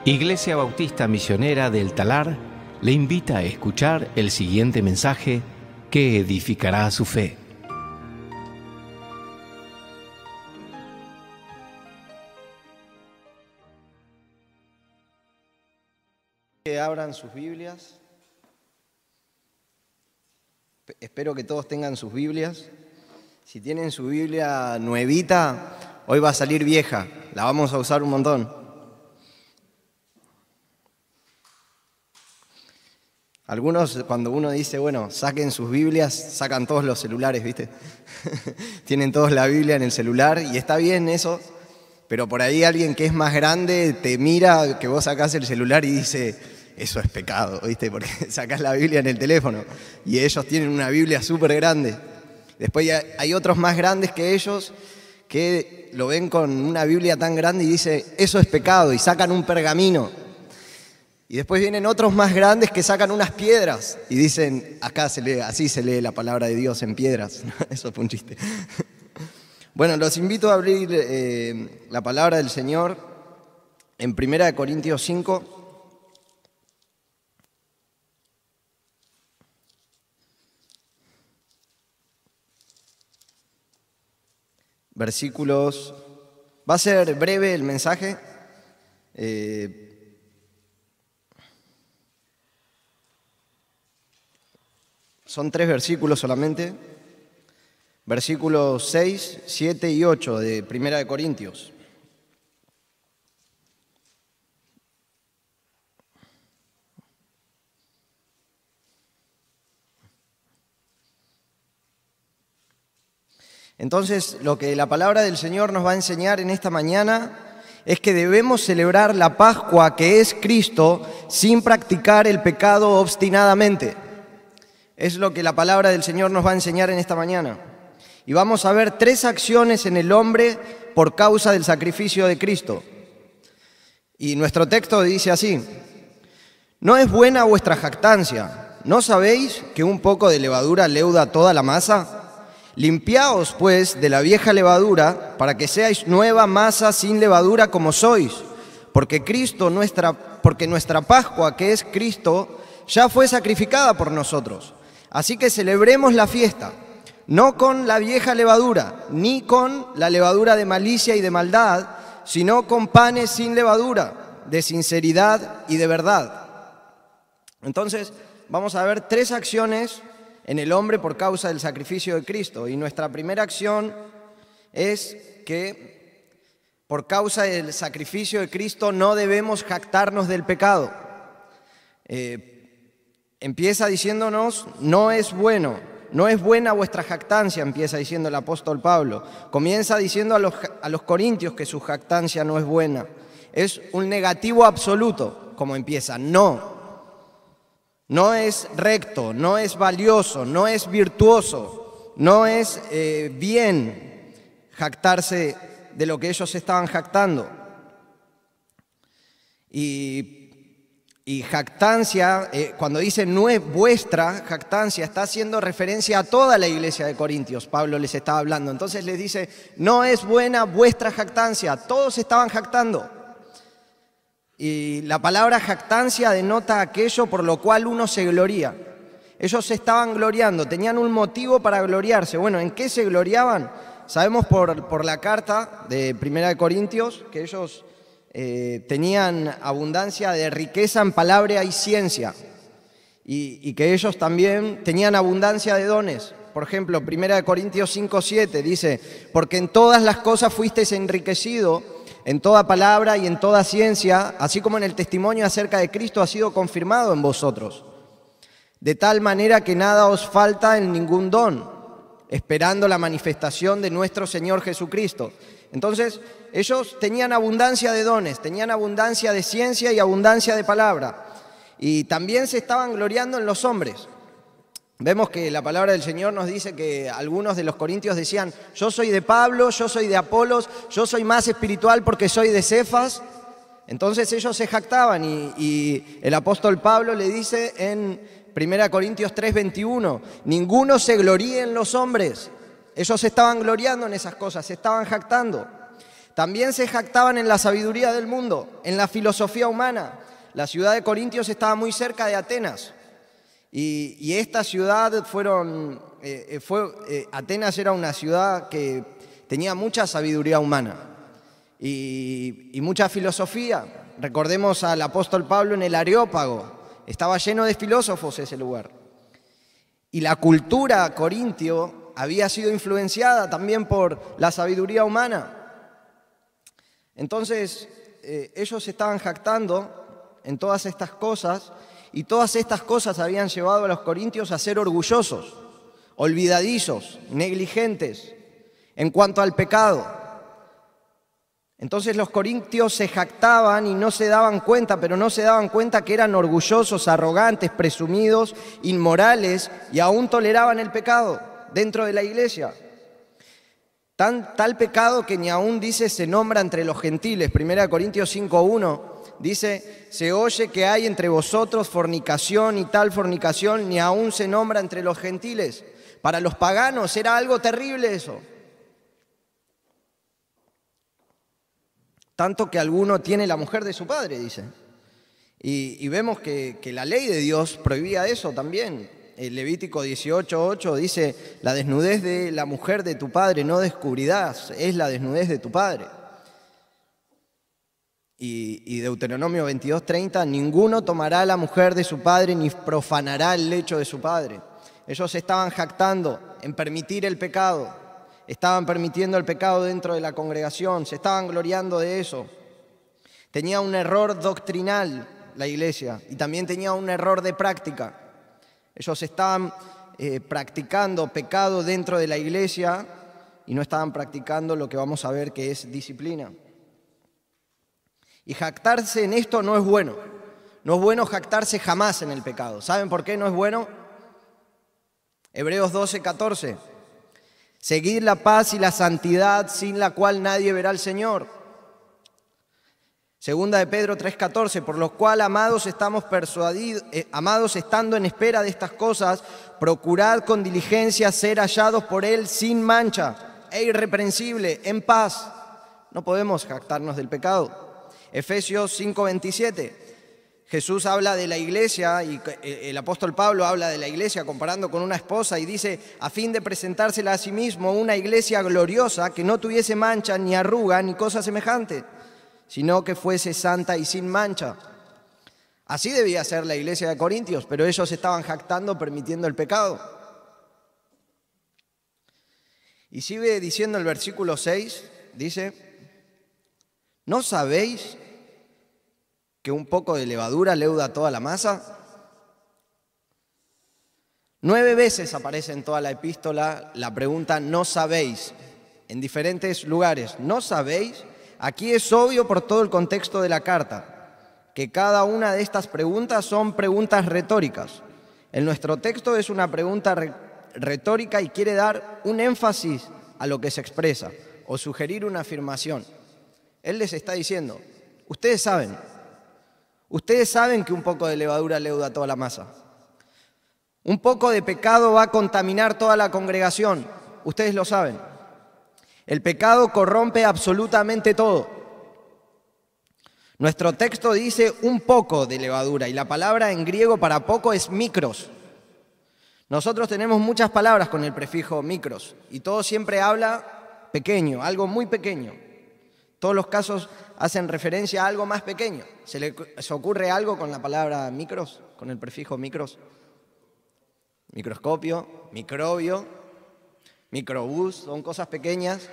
Iglesia Bautista Misionera del Talar le invita a escuchar el siguiente mensaje que edificará su fe. Que abran sus Biblias. Espero que todos tengan sus Biblias. Si tienen su Biblia nuevita, hoy va a salir vieja. La vamos a usar un montón. Algunos, cuando uno dice, bueno, saquen sus Biblias, sacan todos los celulares, ¿viste? Tienen todos la Biblia en el celular y está bien eso, pero por ahí alguien que es más grande te mira que vos sacás el celular y dice, eso es pecado, ¿viste? Porque sacás la Biblia en el teléfono y ellos tienen una Biblia súper grande. Después hay otros más grandes que ellos que lo ven con una Biblia tan grande y dice, eso es pecado, y sacan un pergamino. Y después vienen otros más grandes que sacan unas piedras y dicen, acá se lee, así se lee la palabra de Dios en piedras. Eso fue un chiste. Bueno, los invito a abrir la palabra del Señor en 1 Corintios 5. Versículos. Va a ser breve el mensaje. Son 3 versículos solamente, versículos 6, 7 y 8 de 1 Corintios. Entonces, lo que la palabra del Señor nos va a enseñar en esta mañana es que debemos celebrar la Pascua, que es Cristo, sin practicar el pecado obstinadamente. Es lo que la palabra del Señor nos va a enseñar en esta mañana. Y vamos a ver 3 acciones en el hombre por causa del sacrificio de Cristo. Y nuestro texto dice así: ¿no es buena vuestra jactancia? ¿No sabéis que un poco de levadura leuda toda la masa? Limpiaos, pues, de la vieja levadura, para que seáis nueva masa sin levadura como sois. Porque nuestra Pascua, que es Cristo, ya fue sacrificada por nosotros. Así que celebremos la fiesta, no con la vieja levadura, ni con la levadura de malicia y de maldad, sino con panes sin levadura, de sinceridad y de verdad. Entonces, vamos a ver 3 acciones en el hombre por causa del sacrificio de Cristo. Y nuestra primera acción es que por causa del sacrificio de Cristo no debemos jactarnos del pecado. Empieza diciéndonos, no es buena vuestra jactancia, empieza diciendo el apóstol Pablo. Comienza diciendo a los corintios que su jactancia no es buena. Es un negativo absoluto, como empieza, no es recto, no es valioso, no es virtuoso, no es bien jactarse de lo que ellos estaban jactando. Y jactancia, cuando dice no es vuestra jactancia, está haciendo referencia a toda la iglesia de Corintios. Pablo les estaba hablando. Entonces les dice, no es buena vuestra jactancia. Todos estaban jactando. Y la palabra jactancia denota aquello por lo cual uno se gloría. Ellos se estaban gloriando, tenían un motivo para gloriarse. Bueno, ¿en qué se gloriaban? Sabemos por la carta de 1 Corintios que ellos tenían abundancia de riqueza en palabra y ciencia, y que ellos también tenían abundancia de dones. Por ejemplo, 1 Corintios 5:7 dice, porque en todas las cosas fuisteis enriquecido, en toda palabra y en toda ciencia, así como en el testimonio acerca de Cristo ha sido confirmado en vosotros, de tal manera que nada os falta en ningún don, esperando la manifestación de nuestro Señor Jesucristo. Entonces, ellos tenían abundancia de dones, tenían abundancia de ciencia y abundancia de palabra. Y también se estaban gloriando en los hombres. Vemos que la palabra del Señor nos dice que algunos de los corintios decían, yo soy de Pablo, yo soy de Apolos, yo soy más espiritual porque soy de Cefas. Entonces ellos se jactaban y el apóstol Pablo le dice en 1 Corintios 3:21, ninguno se gloríe en los hombres. Ellos se estaban gloriando en esas cosas, se estaban jactando. También se jactaban en la sabiduría del mundo, en la filosofía humana. La ciudad de Corintios estaba muy cerca de Atenas. Y esta ciudad Atenas era una ciudad que tenía mucha sabiduría humana y mucha filosofía. Recordemos al apóstol Pablo en el Areópago. Estaba lleno de filósofos ese lugar. Y la cultura corintio había sido influenciada también por la sabiduría humana. Entonces, ellos estaban jactando en todas estas cosas, y todas estas cosas habían llevado a los corintios a ser orgullosos, olvidadizos, negligentes en cuanto al pecado. Entonces los corintios se jactaban y no se daban cuenta, pero no se daban cuenta que eran orgullosos, arrogantes, presumidos, inmorales, y aún toleraban el pecado dentro de la iglesia. Tal pecado que ni aún dice se nombra entre los gentiles. 1 Corintios 5:1 dice: se oye que hay entre vosotros fornicación, y tal fornicación ni aún se nombra entre los gentiles. Para los paganos era algo terrible eso. Tanto que alguno tiene la mujer de su padre, dice. Y vemos que la ley de Dios prohibía eso también. El Levítico 18:8 dice: la desnudez de la mujer de tu padre no descubrirás, es la desnudez de tu padre. Y Deuteronomio 22:30: ninguno tomará la mujer de su padre ni profanará el lecho de su padre. Ellos estaban jactando en permitir el pecado, estaban permitiendo el pecado dentro de la congregación, se estaban gloriando de eso. Tenía un error doctrinal la iglesia y también tenía un error de práctica. Ellos estaban practicando pecado dentro de la iglesia y no estaban practicando lo que vamos a ver que es disciplina. Y jactarse en esto no es bueno. No es bueno jactarse jamás en el pecado. ¿Saben por qué no es bueno? Hebreos 12:14. Seguid la paz y la santidad, sin la cual nadie verá al Señor. Segunda de Pedro 3:14, por lo cual, amados, amados, estando en espera de estas cosas, procurad con diligencia ser hallados por Él sin mancha e irreprensible, en paz. No podemos jactarnos del pecado. Efesios 5:27, Jesús habla de la iglesia y el apóstol Pablo habla de la iglesia comparando con una esposa y dice: a fin de presentársela a sí mismo una iglesia gloriosa que no tuviese mancha ni arruga ni cosa semejante, sino que fuese santa y sin mancha. Así debía ser la iglesia de Corintios, pero ellos estaban jactando permitiendo el pecado. Y sigue diciendo el versículo 6, dice: ¿no sabéis que un poco de levadura leuda toda la masa? 9 veces aparece en toda la epístola la pregunta ¿no sabéis? En diferentes lugares. ¿No sabéis? Aquí es obvio por todo el contexto de la carta que cada una de estas preguntas son preguntas retóricas. En nuestro texto es una pregunta retórica y quiere dar un énfasis a lo que se expresa o sugerir una afirmación. Él les está diciendo: ustedes saben que un poco de levadura leuda toda la masa. Un poco de pecado va a contaminar toda la congregación. Ustedes lo saben. El pecado corrompe absolutamente todo. Nuestro texto dice un poco de levadura y la palabra en griego para poco es mikros. Nosotros tenemos muchas palabras con el prefijo mikros y todo siempre habla pequeño, algo muy pequeño. Todos los casos hacen referencia a algo más pequeño. ¿Se les ocurre algo con la palabra micros, con el prefijo micros? Microscopio, microbio, microbús, son cosas pequeñas.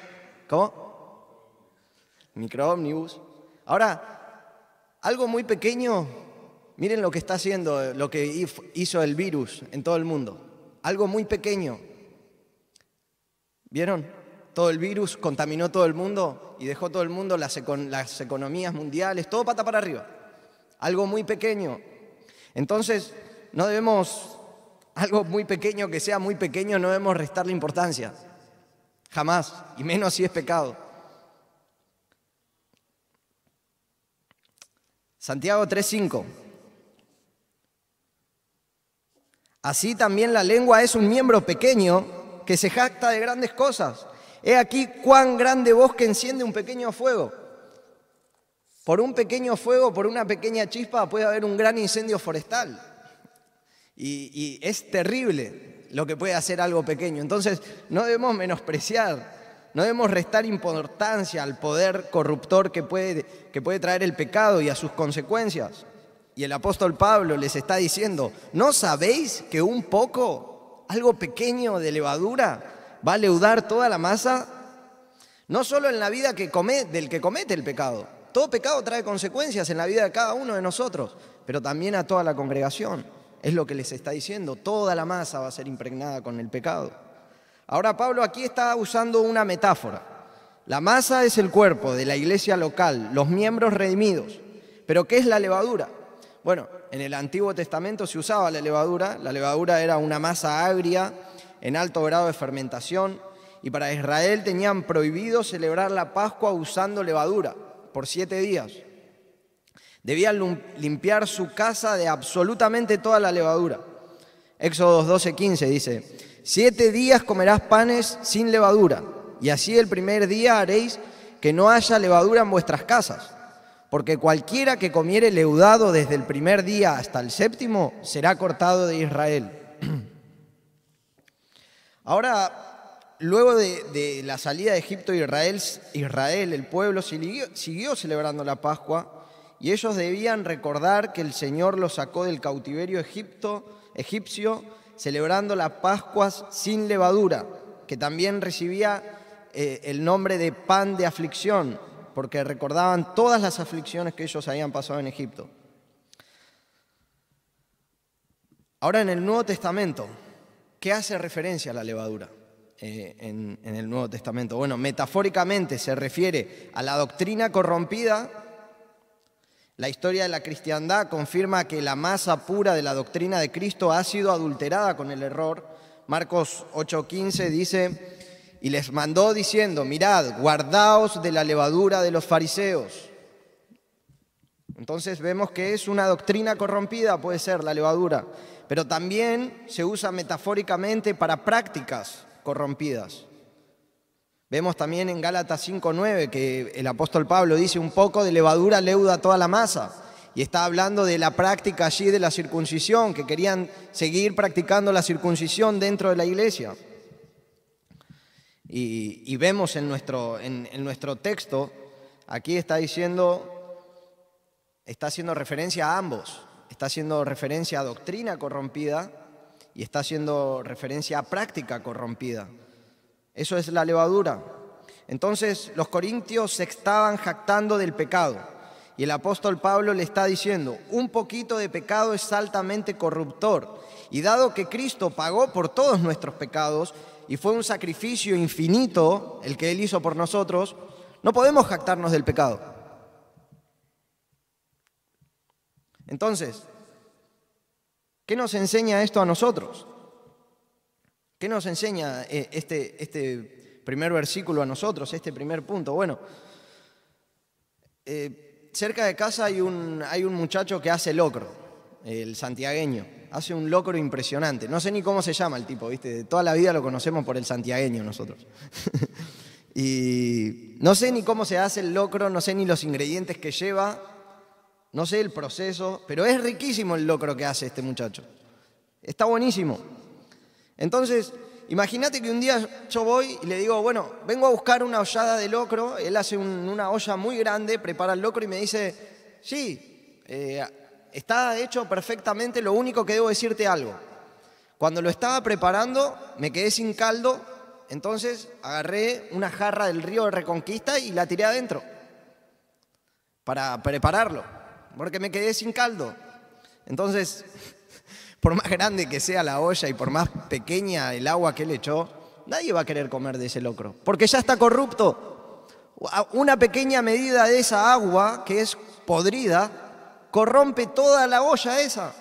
¿Cómo? Microómnibus. Ahora, algo muy pequeño, miren lo que está haciendo, lo que hizo el virus en todo el mundo. Algo muy pequeño. ¿Vieron? Todo el virus contaminó todo el mundo y dejó todo el mundo, las economías mundiales, todo pata para arriba. Algo muy pequeño. Entonces, no debemos, algo muy pequeño que sea muy pequeño, no debemos restarle importancia. Jamás, y menos si es pecado. Santiago 3:5. Así también la lengua es un miembro pequeño que se jacta de grandes cosas. He aquí cuán grande bosque enciende un pequeño fuego. Por un pequeño fuego, por una pequeña chispa, puede haber un gran incendio forestal. Y es terrible lo que puede hacer algo pequeño. Entonces, no debemos menospreciar, no debemos restar importancia al poder corruptor que puede traer el pecado y a sus consecuencias. Y el apóstol Pablo les está diciendo, ¿no sabéis que un poco, algo pequeño de levadura, va a leudar toda la masa? No solo en la vida del que comete el pecado. Todo pecado trae consecuencias en la vida de cada uno de nosotros, pero también a toda la congregación. Es lo que les está diciendo, toda la masa va a ser impregnada con el pecado. Ahora Pablo aquí está usando una metáfora. La masa es el cuerpo de la iglesia local, los miembros redimidos. ¿Pero qué es la levadura? Bueno, en el Antiguo Testamento se usaba la levadura. La levadura era una masa agria en alto grado de fermentación y para Israel tenían prohibido celebrar la Pascua usando levadura por 7 días. Debían limpiar su casa de absolutamente toda la levadura. Éxodo 12:15 dice, 7 días comerás panes sin levadura, y así el primer día haréis que no haya levadura en vuestras casas, porque cualquiera que comiere leudado desde el primer día hasta el 7º será cortado de Israel. Ahora, luego de la salida de Egipto Israel, el pueblo siguió celebrando la Pascua y ellos debían recordar que el Señor los sacó del cautiverio egipcio celebrando las Pascuas sin levadura, que también recibía el nombre de pan de aflicción, porque recordaban todas las aflicciones que ellos habían pasado en Egipto. Ahora en el Nuevo Testamento, ¿qué hace referencia a la levadura? En el Nuevo Testamento. Bueno, metafóricamente se refiere a la doctrina corrompida. La historia de la cristiandad confirma que la masa pura de la doctrina de Cristo ha sido adulterada con el error. Marcos 8:15 dice, y les mandó diciendo, mirad, guardaos de la levadura de los fariseos. Entonces vemos que es una doctrina corrompida, puede ser la levadura, pero también se usa metafóricamente para prácticas corrompidas. Vemos también en Gálatas 5:9 que el apóstol Pablo dice un poco de levadura leuda toda la masa y está hablando de la práctica allí de la circuncisión, que querían seguir practicando la circuncisión dentro de la iglesia. Y vemos en nuestro texto, aquí está haciendo referencia a ambos, está haciendo referencia a doctrina corrompida y está haciendo referencia a práctica corrompida. Eso es la levadura. Entonces los corintios se estaban jactando del pecado y el apóstol Pablo le está diciendo, un poquito de pecado es altamente corruptor y dado que Cristo pagó por todos nuestros pecados y fue un sacrificio infinito el que Él hizo por nosotros, no podemos jactarnos del pecado. Entonces, ¿qué nos enseña esto a nosotros? ¿Qué nos enseña este primer versículo a nosotros, este primer punto? Bueno, cerca de casa hay un muchacho que hace locro, el santiagueño. Hace un locro impresionante. No sé ni cómo se llama el tipo, ¿viste? De toda la vida lo conocemos por el santiagueño nosotros. Y no sé ni cómo se hace el locro, no sé ni los ingredientes que lleva, no sé el proceso, pero es riquísimo el locro que hace este muchacho. Está buenísimo. Entonces, imagínate que un día yo voy y le digo, bueno, vengo a buscar una ollada de locro. Él hace una olla muy grande, prepara el locro y me dice, sí, está hecho perfectamente, lo único que debo decirte algo. Cuando lo estaba preparando, me quedé sin caldo, entonces agarré una jarra del río de Reconquista y la tiré adentro para prepararlo, porque me quedé sin caldo. Entonces, por más grande que sea la olla y por más pequeña el agua que él echó, nadie va a querer comer de ese locro, porque ya está corrupto. Una pequeña medida de esa agua, que es podrida, corrompe toda la olla esa.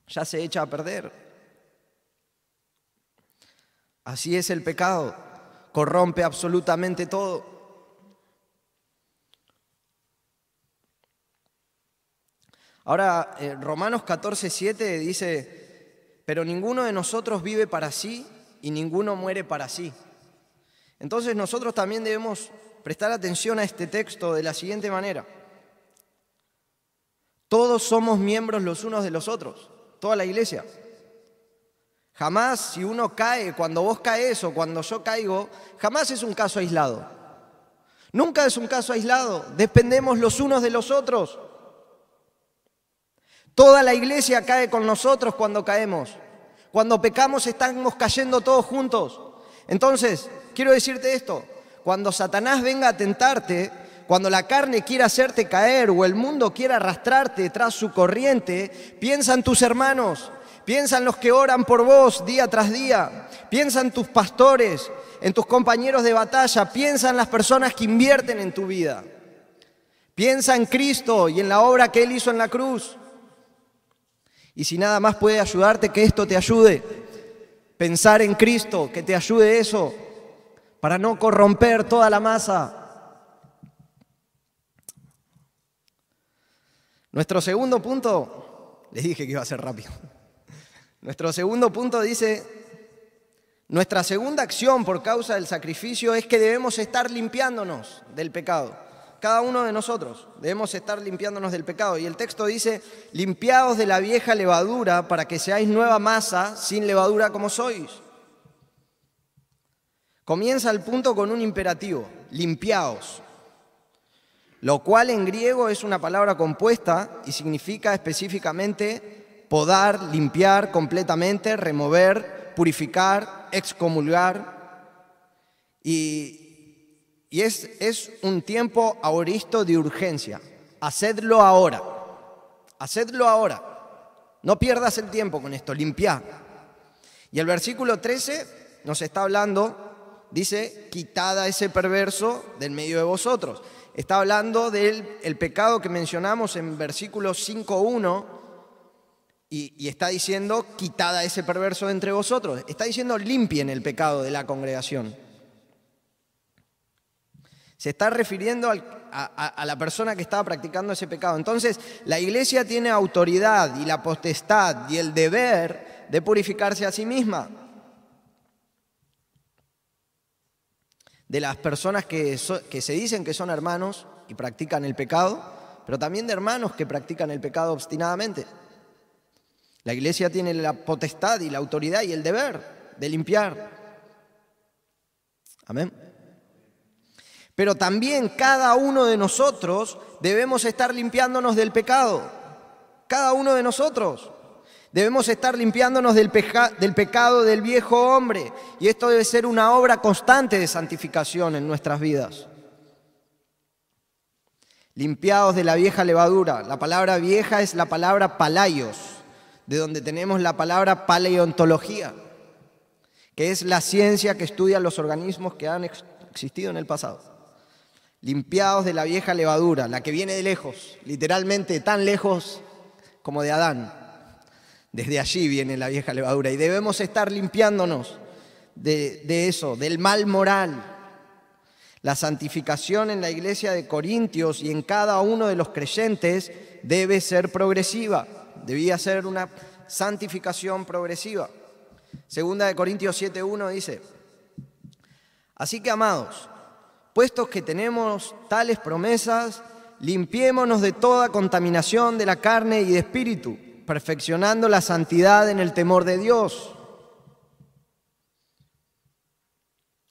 Ya se echa a perder. Así es el pecado, corrompe absolutamente todo. Ahora, Romanos 14:7 dice, pero ninguno de nosotros vive para sí y ninguno muere para sí. Entonces nosotros también debemos prestar atención a este texto de la siguiente manera. Todos somos miembros los unos de los otros, toda la iglesia. Jamás, si uno cae, cuando vos caes o cuando yo caigo, jamás es un caso aislado. Nunca es un caso aislado, dependemos los unos de los otros. Toda la iglesia cae con nosotros cuando caemos. Cuando pecamos estamos cayendo todos juntos. Entonces, quiero decirte esto, cuando Satanás venga a tentarte, cuando la carne quiera hacerte caer o el mundo quiera arrastrarte tras su corriente, piensa en tus hermanos, piensa en los que oran por vos día tras día, piensa en tus pastores, en tus compañeros de batalla, piensa en las personas que invierten en tu vida. Piensa en Cristo y en la obra que Él hizo en la cruz. Y si nada más puede ayudarte, que esto te ayude. Pensar en Cristo, que te ayude eso, para no corromper toda la masa. Nuestro segundo punto, les dije que iba a ser rápido. Nuestro segundo punto dice, nuestra segunda acción por causa del sacrificio es que debemos estar limpiándonos del pecado. Cada uno de nosotros debemos estar limpiándonos del pecado. Y el texto dice, limpiaos de la vieja levadura para que seáis nueva masa sin levadura como sois. Comienza el punto con un imperativo, limpiaos, lo cual en griego es una palabra compuesta y significa específicamente podar, limpiar completamente, remover, purificar, excomulgar. Y es un tiempo aoristo de urgencia. Hacedlo ahora. Hacedlo ahora. No pierdas el tiempo con esto, limpiá. Y el versículo 13 nos está hablando, dice, quitad a ese perverso del medio de vosotros. Está hablando del pecado que mencionamos en versículo 5.1 y está diciendo, quitad a ese perverso de entre vosotros. Está diciendo, limpien el pecado de la congregación. Se está refiriendo a la persona que estaba practicando ese pecado. Entonces, la iglesia tiene autoridad y la potestad y el deber de purificarse a sí misma. De las personas que se dicen que son hermanos y practican el pecado, pero también de hermanos que practican el pecado obstinadamente. La iglesia tiene la potestad y la autoridad y el deber de limpiar. Amén. Pero también cada uno de nosotros debemos estar limpiándonos del pecado. Cada uno de nosotros debemos estar limpiándonos del pecado del viejo hombre. Y esto debe ser una obra constante de santificación en nuestras vidas. Limpiados de la vieja levadura. La palabra vieja es la palabra palaios, de donde tenemos la palabra paleontología, que es la ciencia que estudia los organismos que han existido en el pasado. Limpiados de la vieja levadura, la que viene de lejos, literalmente tan lejos como de Adán. Desde allí viene la vieja levadura y debemos estar limpiándonos de eso, del mal moral. La santificación en la iglesia de Corintios y en cada uno de los creyentes debe ser progresiva, debía ser una santificación progresiva. Segunda de Corintios 7.1 dice, así que amados, puestos que tenemos tales promesas, limpiémonos de toda contaminación de la carne y de espíritu, perfeccionando la santidad en el temor de Dios.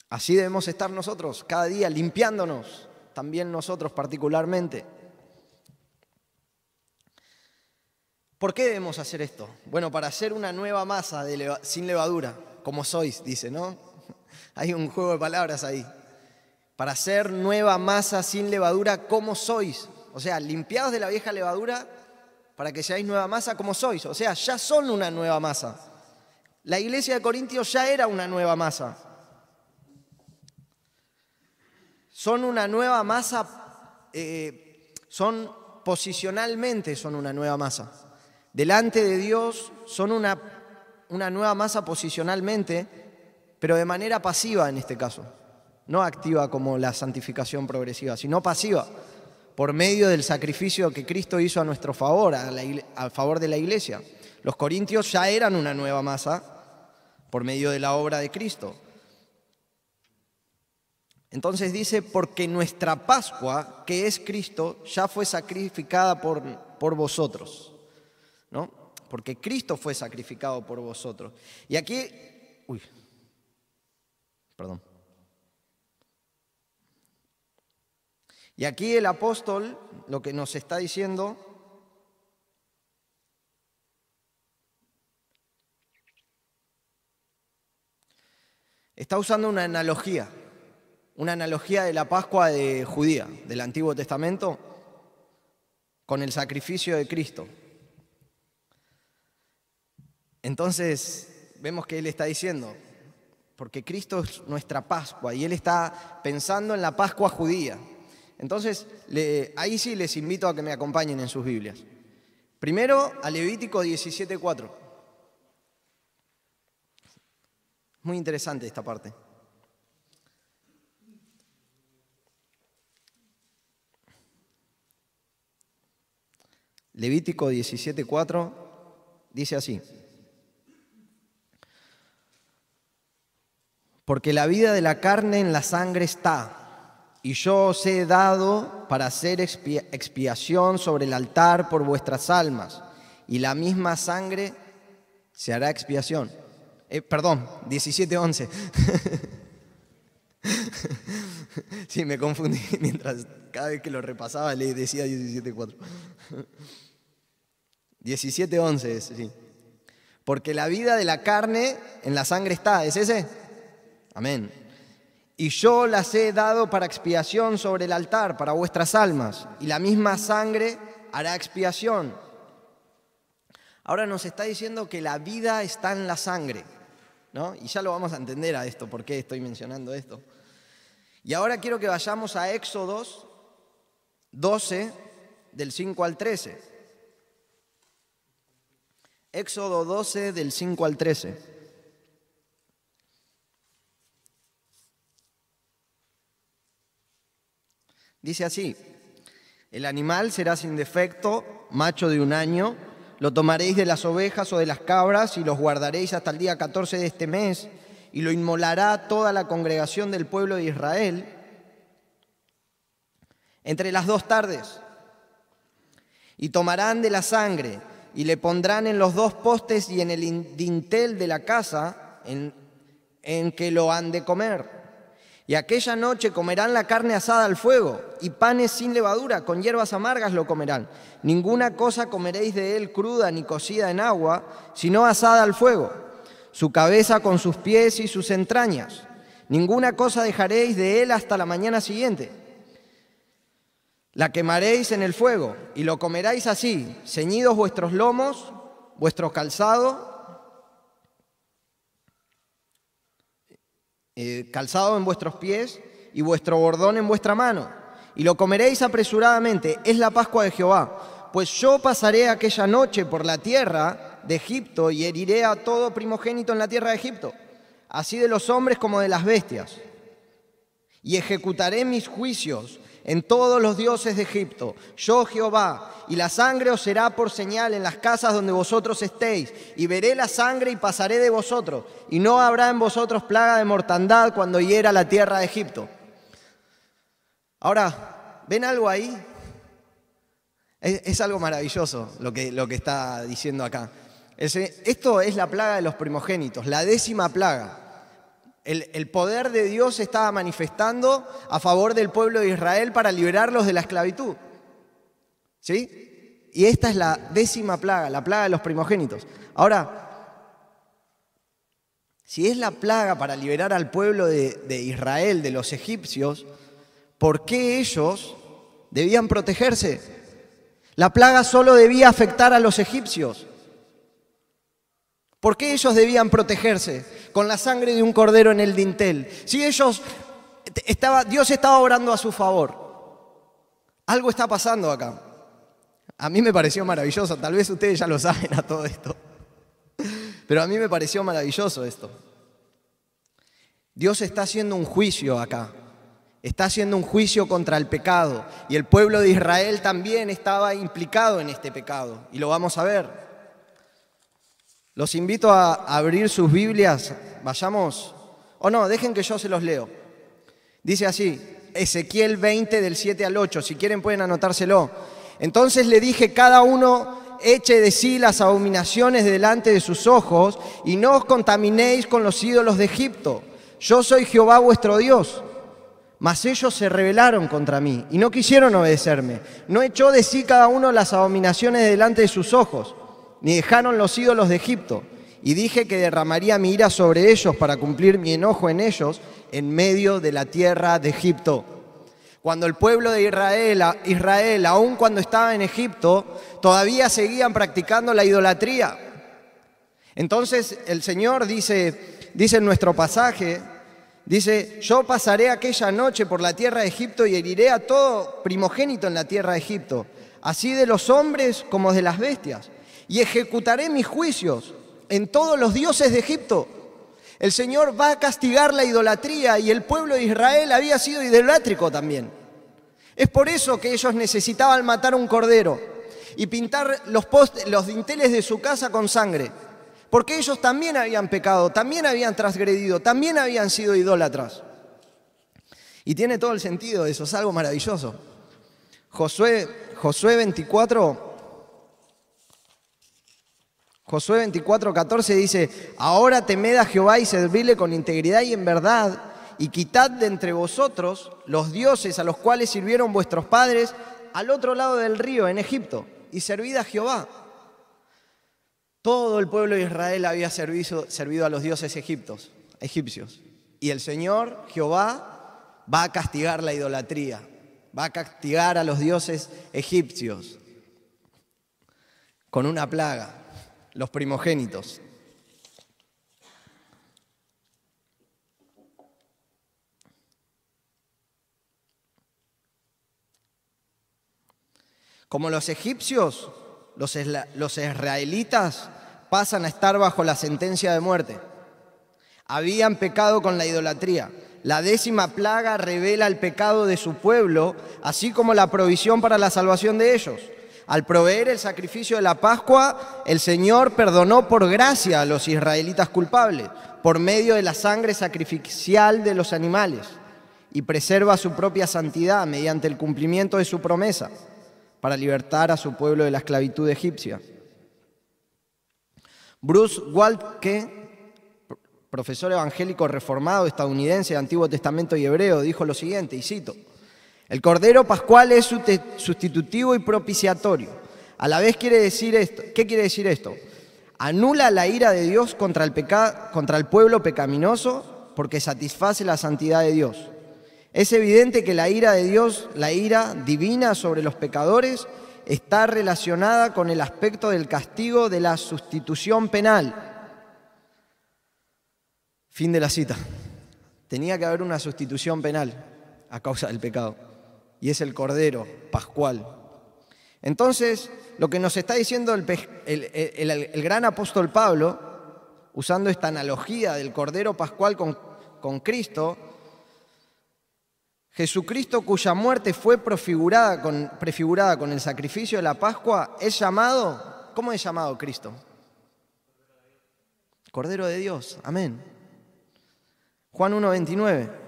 Así debemos estar nosotros, cada día limpiándonos, también nosotros particularmente. ¿Por qué debemos hacer esto? Bueno, para hacer una nueva masa sin levadura, como sois, dice, ¿no? Hay un juego de palabras ahí. Para hacer nueva masa sin levadura como sois. O sea, limpiados de la vieja levadura para que seáis nueva masa como sois. O sea, ya son una nueva masa. La iglesia de Corintios ya era una nueva masa. Son una nueva masa, posicionalmente son una nueva masa. Delante de Dios son una nueva masa posicionalmente, pero de manera pasiva en este caso. No activa como la santificación progresiva, sino pasiva, por medio del sacrificio que Cristo hizo a nuestro favor, a favor de la iglesia. Los corintios ya eran una nueva masa por medio de la obra de Cristo. Entonces dice, porque nuestra Pascua, que es Cristo, ya fue sacrificada por vosotros, ¿no? Porque Cristo fue sacrificado por vosotros. Y aquí, Y aquí el apóstol lo que nos está diciendo está usando una analogía de la Pascua de judía, del Antiguo Testamento, con el sacrificio de Cristo. Entonces, vemos que él está diciendo, porque Cristo es nuestra Pascua, y él está pensando en la Pascua judía. Entonces, ahí sí les invito a que me acompañen en sus Biblias. Primero, a Levítico 17:4. Muy interesante esta parte. Levítico 17:4 dice así: porque la vida de la carne en la sangre está, y yo os he dado para hacer expiación sobre el altar por vuestras almas, y la misma sangre se hará expiación. 17:11. Sí, me confundí mientras cada vez que lo repasaba le decía 17:4. 17:11 es, sí. Porque la vida de la carne en la sangre está, ¿es ese? Amén. Y yo las he dado para expiación sobre el altar, para vuestras almas, y la misma sangre hará expiación. Ahora nos está diciendo que la vida está en la sangre, ¿no? Y ya lo vamos a entender a esto, por qué estoy mencionando esto. Y ahora quiero que vayamos a Éxodos 12, del 5 al 13. Éxodo 12, del 5 al 13. Dice así: el animal será sin defecto, macho de 1 año, lo tomaréis de las ovejas o de las cabras y los guardaréis hasta el día 14 de este mes, y lo inmolará toda la congregación del pueblo de Israel entre las 2 tardes. Y tomarán de la sangre y le pondrán en los 2 postes y en el dintel de la casa en que lo han de comer. Y aquella noche comerán la carne asada al fuego, y panes sin levadura, con hierbas amargas lo comerán. Ninguna cosa comeréis de él cruda ni cocida en agua, sino asada al fuego, su cabeza con sus pies y sus entrañas. Ninguna cosa dejaréis de él hasta la mañana siguiente. La quemaréis en el fuego, y lo comeráis así, ceñidos vuestros lomos, vuestro calzado en vuestros pies y vuestro bordón en vuestra mano, y lo comeréis apresuradamente. Es la Pascua de Jehová. Pues yo pasaré aquella noche por la tierra de Egipto y heriré a todo primogénito en la tierra de Egipto, así de los hombres como de las bestias, y ejecutaré mis juicios en todos los dioses de Egipto, yo Jehová, y la sangre os será por señal en las casas donde vosotros estéis, y veré la sangre y pasaré de vosotros, y no habrá en vosotros plaga de mortandad cuando hiera la tierra de Egipto. Ahora, ¿ven algo ahí? Es algo maravilloso lo que está diciendo acá. Esto es la plaga de los primogénitos, la 10ª plaga. El poder de Dios se estaba manifestando a favor del pueblo de Israel para liberarlos de la esclavitud. ¿Sí? Y esta es la 10ª plaga, la plaga de los primogénitos. Ahora, si es la plaga para liberar al pueblo de Israel de los egipcios, ¿por qué ellos debían protegerse? La plaga solo debía afectar a los egipcios. ¿Por qué ellos debían protegerse con la sangre de un cordero en el dintel? Si Dios estaba obrando a su favor. Algo está pasando acá. A mí me pareció maravilloso. Tal vez ustedes ya lo saben a todo esto. Pero a mí me pareció maravilloso esto. Dios está haciendo un juicio acá. Está haciendo un juicio contra el pecado. Y el pueblo de Israel también estaba implicado en este pecado. Y lo vamos a ver. Los invito a abrir sus Biblias, vayamos, o no, dejen que yo se los leo. Dice así, Ezequiel 20 del 7 al 8, si quieren pueden anotárselo. Entonces le dije, cada uno eche de sí las abominaciones delante de sus ojos y no os contaminéis con los ídolos de Egipto. Yo soy Jehová vuestro Dios. Mas ellos se rebelaron contra mí y no quisieron obedecerme. No echó de sí cada uno las abominaciones delante de sus ojos, ni dejaron los ídolos de Egipto. Y dije que derramaría mi ira sobre ellos para cumplir mi enojo en ellos en medio de la tierra de Egipto. Cuando el pueblo de Israel, aun cuando estaba en Egipto, todavía seguían practicando la idolatría. Entonces el Señor dice en nuestro pasaje, dice, yo pasaré aquella noche por la tierra de Egipto y heriré a todo primogénito en la tierra de Egipto, así de los hombres como de las bestias, y ejecutaré mis juicios en todos los dioses de Egipto. El Señor va a castigar la idolatría y el pueblo de Israel había sido idolátrico también. Es por eso que ellos necesitaban matar un cordero y pintar los dinteles de su casa con sangre, porque ellos también habían pecado, también habían transgredido, también habían sido idólatras. Y tiene todo el sentido eso, es algo maravilloso. Josué 24:14 dice, ahora temed a Jehová y servidle con integridad y en verdad, y quitad de entre vosotros los dioses a los cuales sirvieron vuestros padres al otro lado del río, en Egipto, y servid a Jehová. Todo el pueblo de Israel había servido a los dioses egipcios. Y el Señor, Jehová, va a castigar la idolatría, va a castigar a los dioses egipcios con una plaga. Los primogénitos. Como los egipcios, los israelitas pasan a estar bajo la sentencia de muerte. Habían pecado con la idolatría. La 10ª plaga revela el pecado de su pueblo, así como la provisión para la salvación de ellos. Al proveer el sacrificio de la Pascua, el Señor perdonó por gracia a los israelitas culpables, por medio de la sangre sacrificial de los animales, y preserva su propia santidad mediante el cumplimiento de su promesa, para libertar a su pueblo de la esclavitud egipcia. Bruce Waltke, profesor evangélico reformado estadounidense de Antiguo Testamento y Hebreo, dijo lo siguiente, y cito, el Cordero Pascual es sustitutivo y propiciatorio. A la vez quiere decir esto. ¿Qué quiere decir esto? Anula la ira de Dios contra el pueblo pecaminoso porque satisface la santidad de Dios. Es evidente que la ira de Dios, la ira divina sobre los pecadores, está relacionada con el aspecto del castigo de la sustitución penal. Fin de la cita. Tenía que haber una sustitución penal a causa del pecado. Y es el Cordero Pascual. Entonces, lo que nos está diciendo el gran apóstol Pablo, usando esta analogía del Cordero Pascual con Cristo, Jesucristo, cuya muerte fue prefigurada con el sacrificio de la Pascua, es llamado, ¿cómo es llamado Cristo? Cordero de Dios, amén. Juan 1:29.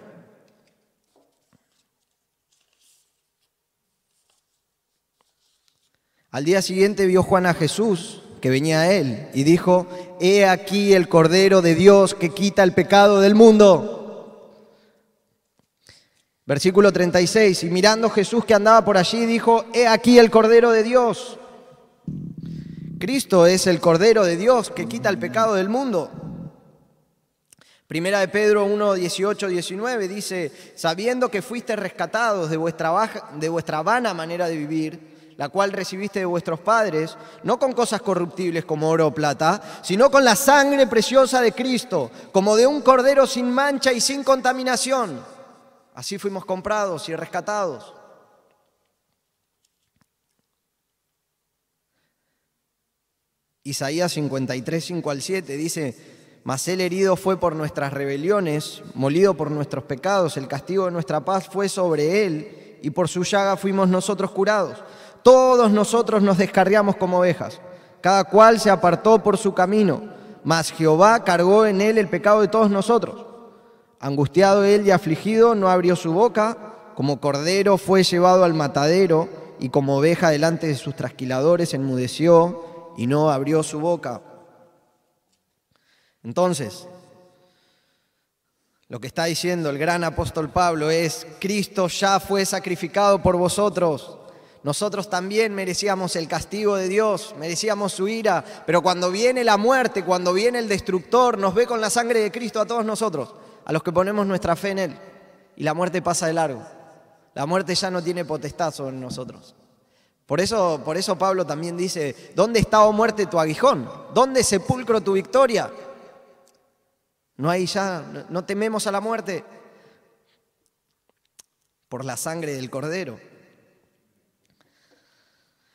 Al día siguiente vio Juan a Jesús, que venía a él, y dijo, he aquí el Cordero de Dios que quita el pecado del mundo. Versículo 36, y mirando Jesús que andaba por allí, dijo, he aquí el Cordero de Dios. Cristo es el Cordero de Dios que quita el pecado del mundo. Primera de Pedro 1:18-19 dice, sabiendo que fuiste rescatados de vuestra vana manera de vivir, la cual recibiste de vuestros padres, no con cosas corruptibles como oro o plata, sino con la sangre preciosa de Cristo, como de un cordero sin mancha y sin contaminación. Así fuimos comprados y rescatados. Isaías 53, 5-7 dice, mas él herido fue por nuestras rebeliones, molido por nuestros pecados, el castigo de nuestra paz fue sobre él, y por su llaga fuimos nosotros curados. Todos nosotros nos descarriamos como ovejas, cada cual se apartó por su camino, mas Jehová cargó en él el pecado de todos nosotros. Angustiado él y afligido, no abrió su boca, como cordero fue llevado al matadero, y como oveja delante de sus trasquiladores enmudeció y no abrió su boca. Entonces, lo que está diciendo el gran apóstol Pablo es: Cristo ya fue sacrificado por vosotros. Nosotros también merecíamos el castigo de Dios, merecíamos su ira, pero cuando viene la muerte, cuando viene el destructor, nos ve con la sangre de Cristo a todos nosotros, a los que ponemos nuestra fe en Él, y la muerte pasa de largo. La muerte ya no tiene potestad sobre nosotros. Por eso Pablo también dice: ¿dónde está, oh muerte, tu aguijón? ¿Dónde, sepulcro, tu victoria? No hay ya, no tememos a la muerte por la sangre del Cordero.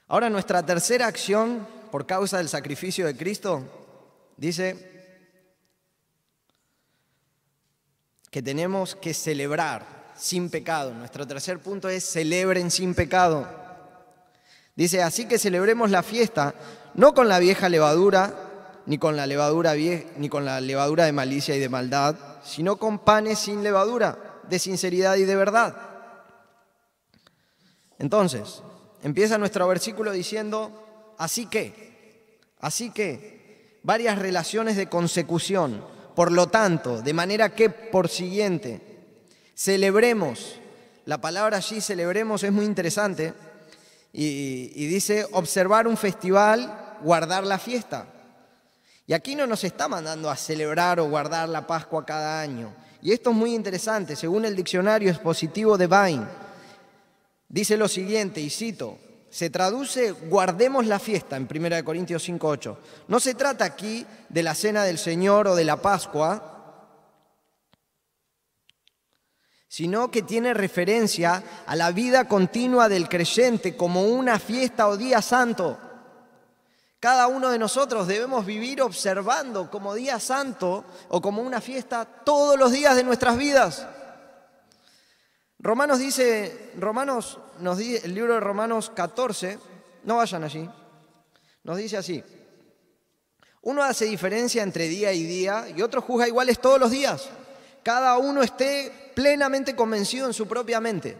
Ahora, nuestra tercera acción por causa del sacrificio de Cristo dice que tenemos que celebrar sin pecado. Nuestro tercer punto es: celebren sin pecado. Dice: así que celebremos la fiesta, no con la vieja levadura, ni con la levadura de malicia y de maldad, sino con panes sin levadura, de sinceridad y de verdad. Entonces, empieza nuestro versículo diciendo: así que, varias relaciones de consecución. Por lo tanto, de manera que, por siguiente, celebremos. La palabra allí, celebremos, es muy interesante. Y dice: observar un festival, guardar la fiesta. Y aquí no nos está mandando a celebrar o guardar la Pascua cada año. Y esto es muy interesante. Según el diccionario expositivo de Vine, dice lo siguiente, y cito: se traduce guardemos la fiesta en 1 Corintios 5:8. No se trata aquí de la cena del Señor o de la Pascua, sino que tiene referencia a la vida continua del creyente como una fiesta o día santo. Cada uno de nosotros debemos vivir observando como día santo o como una fiesta todos los días de nuestras vidas. El libro de Romanos 14, no vayan allí, nos dice así: uno hace diferencia entre día y día y otro juzga iguales todos los días. Cada uno esté plenamente convencido en su propia mente.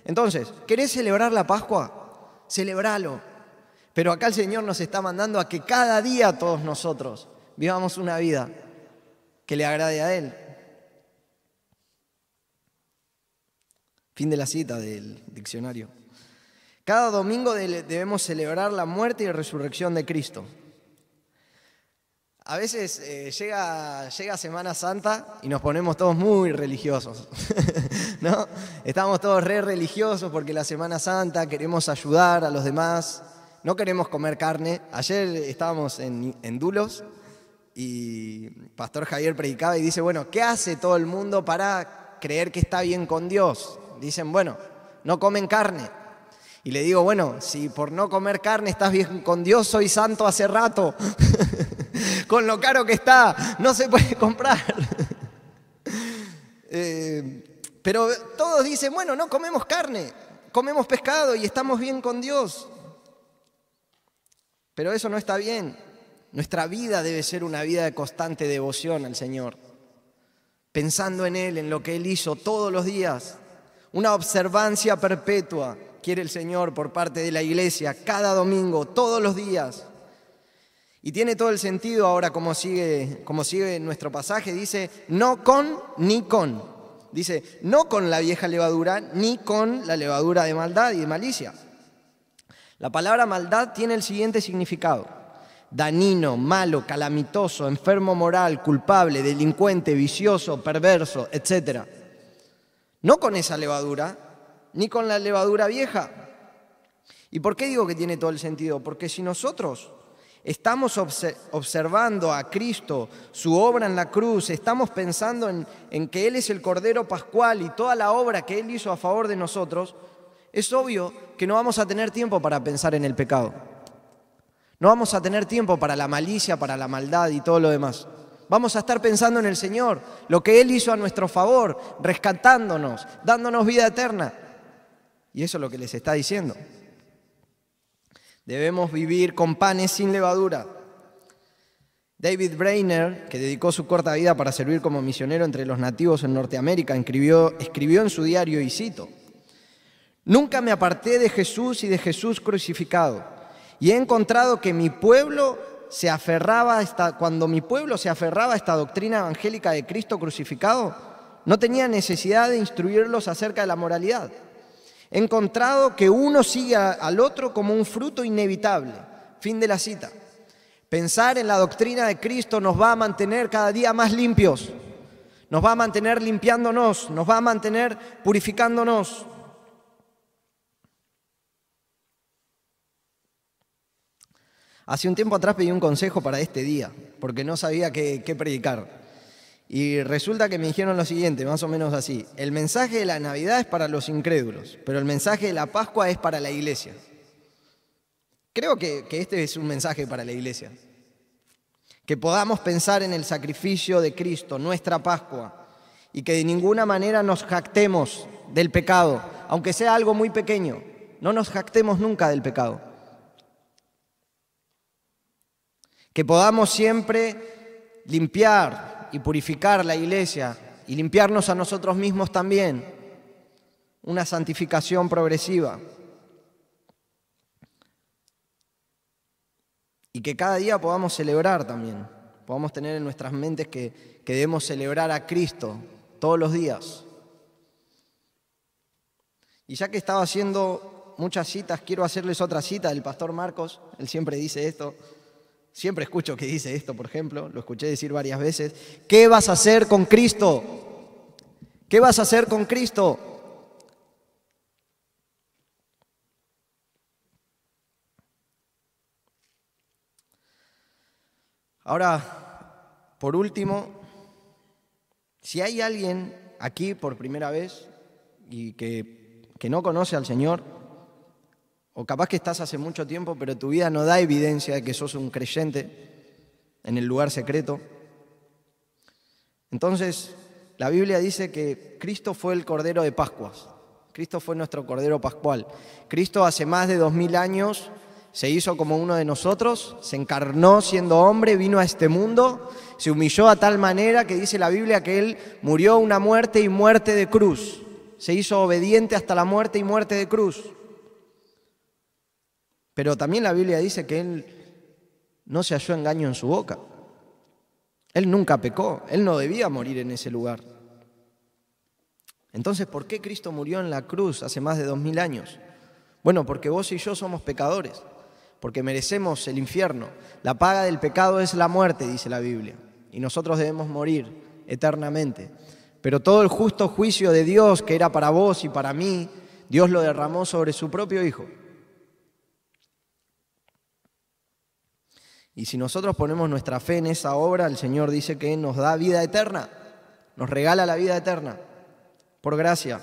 Entonces, ¿querés celebrar la Pascua? Celebralo. Pero acá el Señor nos está mandando a que cada día todos nosotros vivamos una vida que le agrade a Él. Fin de la cita del diccionario. Cada domingo debemos celebrar la muerte y resurrección de Cristo. A veces llega Semana Santa y nos ponemos todos muy religiosos, ¿no? Estamos todos re religiosos porque la Semana Santa queremos ayudar a los demás, no queremos comer carne. Ayer estábamos en Dulos y Pastor Javier predicaba y dice: bueno, ¿qué hace todo el mundo para creer que está bien con Dios? Dicen: bueno, no comen carne. Y le digo: bueno, si por no comer carne estás bien con Dios, soy santo hace rato. Con lo caro que está, no se puede comprar. Pero todos dicen: bueno, no comemos carne, comemos pescado y estamos bien con Dios. Pero eso no está bien. Nuestra vida debe ser una vida de constante devoción al Señor, pensando en Él, en lo que Él hizo todos los días. Una observancia perpetua quiere el Señor por parte de la iglesia, cada domingo, todos los días. Y tiene todo el sentido ahora como sigue nuestro pasaje. Dice: no con ni con. Dice: no con la vieja levadura ni con la levadura de maldad y de malicia. La palabra maldad tiene el siguiente significado: dañino, malo, calamitoso, enfermo moral, culpable, delincuente, vicioso, perverso, etc. No con esa levadura, ni con la levadura vieja. ¿Y por qué digo que tiene todo el sentido? Porque si nosotros estamos observando a Cristo, su obra en la cruz, estamos pensando en que Él es el Cordero Pascual y toda la obra que Él hizo a favor de nosotros, es obvio que no vamos a tener tiempo para pensar en el pecado. No vamos a tener tiempo para la malicia, para la maldad y todo lo demás. Vamos a estar pensando en el Señor, lo que Él hizo a nuestro favor, rescatándonos, dándonos vida eterna. Y eso es lo que les está diciendo. Debemos vivir con panes sin levadura. David Brainerd, que dedicó su corta vida para servir como misionero entre los nativos en Norteamérica, escribió en su diario, y cito: «Nunca me aparté de Jesús y de Jesús crucificado, y he encontrado que cuando mi pueblo se aferraba a esta doctrina evangélica de Cristo crucificado, no tenía necesidad de instruirlos acerca de la moralidad. He encontrado que uno sigue al otro como un fruto inevitable». Fin de la cita. Pensar en la doctrina de Cristo nos va a mantener cada día más limpios, nos va a mantener limpiándonos, nos va a mantener purificándonos. Hace un tiempo atrás pedí un consejo para este día, porque no sabía qué predicar. Y resulta que me dijeron lo siguiente, más o menos así: el mensaje de la Navidad es para los incrédulos, pero el mensaje de la Pascua es para la iglesia. Creo que este es un mensaje para la iglesia. Que podamos pensar en el sacrificio de Cristo, nuestra Pascua, y que de ninguna manera nos jactemos del pecado, aunque sea algo muy pequeño. No nos jactemos nunca del pecado. Que podamos siempre limpiar y purificar la iglesia y limpiarnos a nosotros mismos también. Una santificación progresiva. Y que cada día podamos celebrar también, podamos tener en nuestras mentes que debemos celebrar a Cristo todos los días. Y ya que estaba haciendo muchas citas, quiero hacerles otra cita del pastor Marcos. Él siempre dice esto, siempre escucho que dice esto, por ejemplo, lo escuché decir varias veces: ¿qué vas a hacer con Cristo? ¿Qué vas a hacer con Cristo? Ahora, por último, si hay alguien aquí por primera vez y que no conoce al Señor, o capaz que estás hace mucho tiempo, pero tu vida no da evidencia de que sos un creyente en el lugar secreto, entonces la Biblia dice que Cristo fue el Cordero de Pascuas. Cristo fue nuestro Cordero Pascual. Cristo hace más de 2000 años se hizo como uno de nosotros, se encarnó siendo hombre, vino a este mundo, se humilló a tal manera que dice la Biblia que Él murió una muerte y muerte de cruz. Se hizo obediente hasta la muerte y muerte de cruz. Pero también la Biblia dice que Él no se halló engaño en su boca. Él nunca pecó, Él no debía morir en ese lugar. Entonces, ¿por qué Cristo murió en la cruz hace más de 2000 años? Bueno, porque vos y yo somos pecadores. Porque merecemos el infierno. La paga del pecado es la muerte, dice la Biblia, y nosotros debemos morir eternamente. Pero todo el justo juicio de Dios, que era para vos y para mí, Dios lo derramó sobre su propio Hijo. Y si nosotros ponemos nuestra fe en esa obra, el Señor dice que nos da vida eterna, nos regala la vida eterna, por gracia.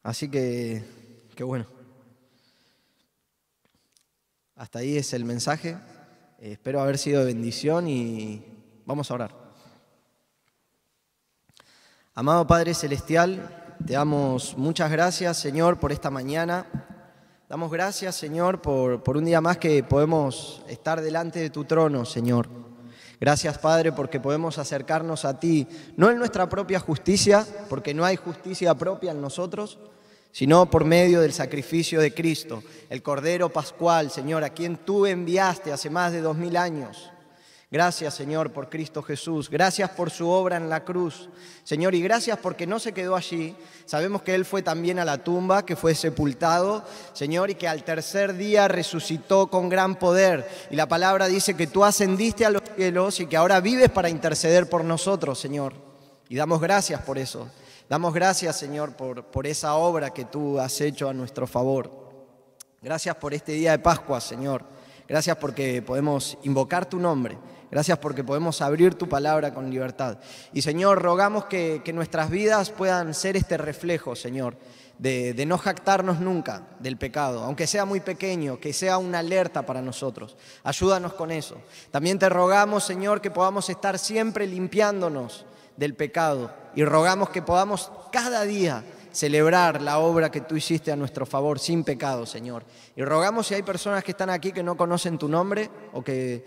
Así que bueno, hasta ahí es el mensaje. Espero haber sido de bendición y vamos a orar. Amado Padre Celestial, te damos muchas gracias, Señor, por esta mañana. Damos gracias, Señor, por un día más que podemos estar delante de tu trono, Señor. Gracias, Padre, porque podemos acercarnos a ti, no en nuestra propia justicia, porque no hay justicia propia en nosotros, sino por medio del sacrificio de Cristo, el Cordero Pascual, Señor, a quien tú enviaste hace más de 2000 años. Gracias, Señor, por Cristo Jesús. Gracias por su obra en la cruz, Señor, y gracias porque no se quedó allí. Sabemos que Él fue también a la tumba, que fue sepultado, Señor, y que al tercer día resucitó con gran poder. Y la palabra dice que tú ascendiste a los cielos y que ahora vives para interceder por nosotros, Señor. Y damos gracias por eso. Damos gracias, Señor, por esa obra que tú has hecho a nuestro favor. Gracias por este día de Pascua, Señor. Gracias porque podemos invocar tu nombre. Gracias porque podemos abrir tu palabra con libertad. Y, Señor, rogamos que nuestras vidas puedan ser este reflejo, Señor, de no jactarnos nunca del pecado, aunque sea muy pequeño, que sea una alerta para nosotros. Ayúdanos con eso. También te rogamos, Señor, que podamos estar siempre limpiándonos del pecado y rogamos que podamos cada día celebrar la obra que tú hiciste a nuestro favor sin pecado, Señor. Y rogamos, si hay personas que están aquí que no conocen tu nombre o que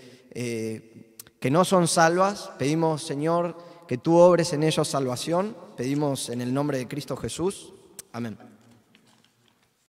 no son salvas, pedimos, Señor, que tú obres en ellos salvación. Pedimos en el nombre de Cristo Jesús. Amén.